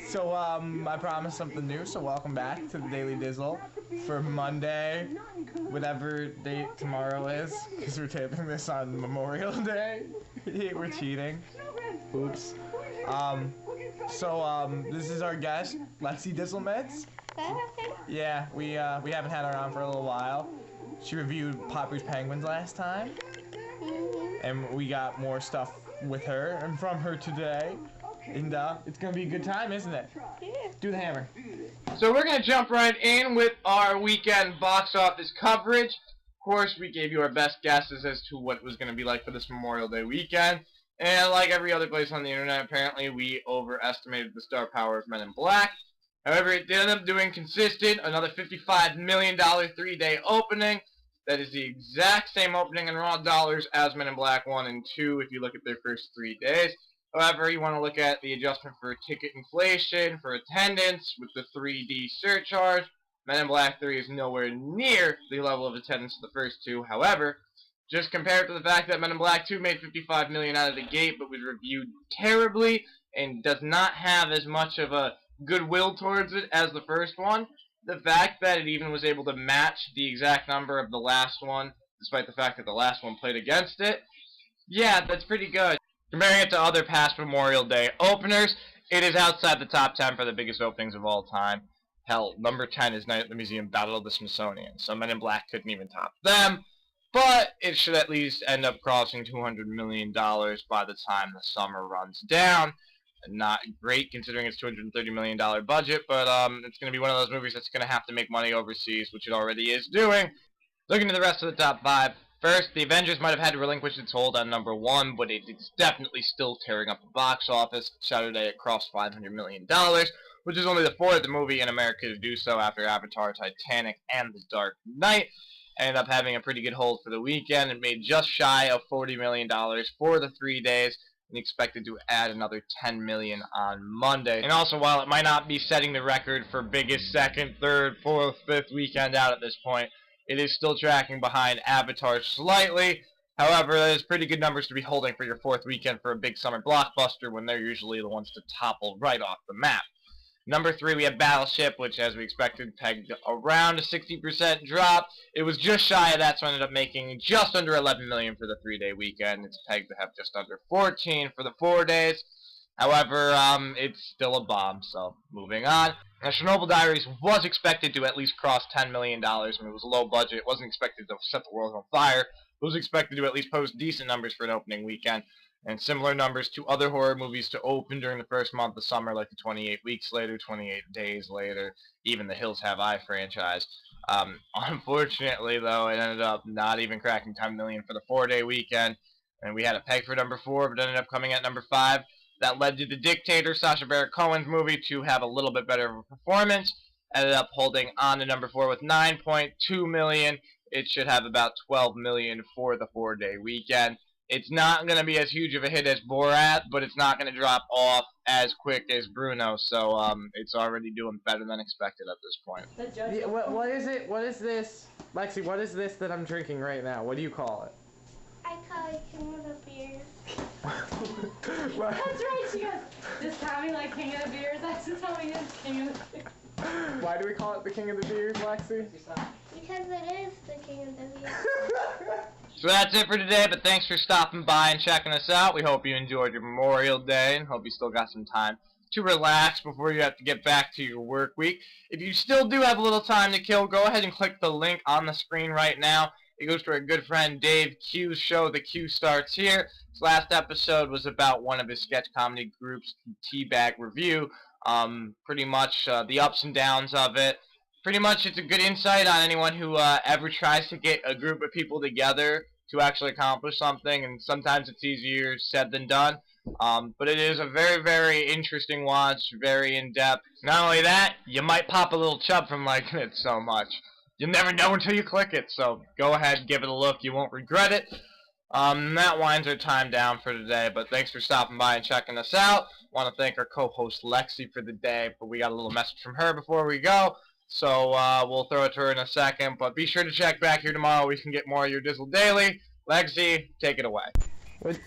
So, I promised something new, so welcome back to the Daily Dizzle for Monday, whatever date tomorrow is, because we're taping this on Memorial Day. We're cheating. Oops. This is our guest, Dizzlemits. Yeah, we haven't had her on for a little while. She reviewed Popper's Penguins last time, and we got more stuff with her and from her today. And it's gonna be a good time, isn't it? Yeah. Do the hammer. So we're gonna jump right in with our weekend box office coverage. Of course, we gave you our best guesses as to what it was gonna be like for this Memorial Day weekend. And like every other place on the internet, apparently we overestimated the star power of Men in Black. However, it did end up doing consistent, another $55 million 3-day opening. That is the exact same opening in raw dollars as Men in Black 1 and 2 if you look at their first 3 days. However, you want to look at the adjustment for ticket inflation, for attendance, with the 3D surcharge. Men in Black 3 is nowhere near the level of attendance of the first two. However, just compared to the fact that Men in Black 2 made $55 million out of the gate but was reviewed terribly and does not have as much of a goodwill towards it as the first one, the fact that it even was able to match the exact number of the last one, despite the fact that the last one played against it, yeah, that's pretty good. Comparing it to other past Memorial Day openers, it is outside the top 10 for the biggest openings of all time. Hell, number 10 is Night at the Museum Battle of the Smithsonian, so Men in Black couldn't even top them, but it should at least end up crossing $200 million by the time the summer runs down. Not great considering its $230 million budget, but it's going to be one of those movies that's going to have to make money overseas, which it already is doing. Looking to the rest of the top 5, first, the Avengers might have had to relinquish its hold on number 1, but it's definitely still tearing up the box office. Saturday it crossed $500 million, which is only the 4th movie in America to do so after Avatar, Titanic, and The Dark Knight. Ended up having a pretty good hold for the weekend. It made just shy of $40 million for the 3 days, and expected to add another $10 million on Monday. And also, while it might not be setting the record for biggest second, third, fourth, fifth weekend out at this point, it is still tracking behind Avatar slightly. However, that is pretty good numbers to be holding for your 4th weekend for a big summer blockbuster when they're usually the ones to topple right off the map. Number 3, we have Battleship, which, as we expected, pegged around a 60% drop. It was just shy of that, so ended up making just under $11 million for the 3-day weekend. It's pegged to have just under 14 for the 4 days. However, it's still a bomb, so moving on. Now, Chernobyl Diaries was expected to at least cross $10 million. I mean, it was a low budget. It wasn't expected to set the world on fire. It was expected to at least post decent numbers for an opening weekend, and similar numbers to other horror movies to open during the first month of summer, like the 28 Weeks Later, 28 Days Later, even the Hills Have Eye franchise. Unfortunately, though, it ended up not even cracking $10 million for the 4-day weekend, and we had a peg for number 4, but ended up coming at number 5. That led to The Dictator, Sacha Baron Cohen's movie, to have a little bit better of a performance. Ended up holding on to number 4 with $9.2 million. It should have about $12 million for the 4-day weekend. It's not going to be as huge of a hit as Borat, but it's not going to drop off as quick as Bruno, so it's already doing better than expected at this point. Yeah, what is it? What is this? Lexi, what is this that I'm drinking right now? What do you call it? I call it King of the Beers. That's That's right, she goes, does Tommy like King of the Beers? That's what Tommy is, King of the Beers. Why do we call it the King of the Beers, Lexi? Because it is the King of the Beers. So that's it for today, but thanks for stopping by and checking us out. We hope you enjoyed your Memorial Day and hope you still got some time to relax before you have to get back to your work week. If you still do have a little time to kill, go ahead and click the link on the screen right now. It goes to our good friend Dave Q's show, The Q Starts Here. His last episode was about one of his sketch comedy groups, Teabag Review. Pretty much the ups and downs of it. Pretty much it's a good insight on anyone who ever tries to get a group of people together to actually accomplish something, and sometimes it's easier said than done. But it is a very, very interesting watch, very in-depth. Not only that, you might pop a little chub from liking it so much. You'll never know until you click it, so go ahead and give it a look. You won't regret it. That winds our time down for today, but thanks for stopping by and checking us out. Want to thank our co-host Lexi for the day, but we got a little message from her before we go, so we'll throw it to her in a second. But be sure to check back here tomorrow. We can get more of your Dizzle Daily. Lexi, take it away. What?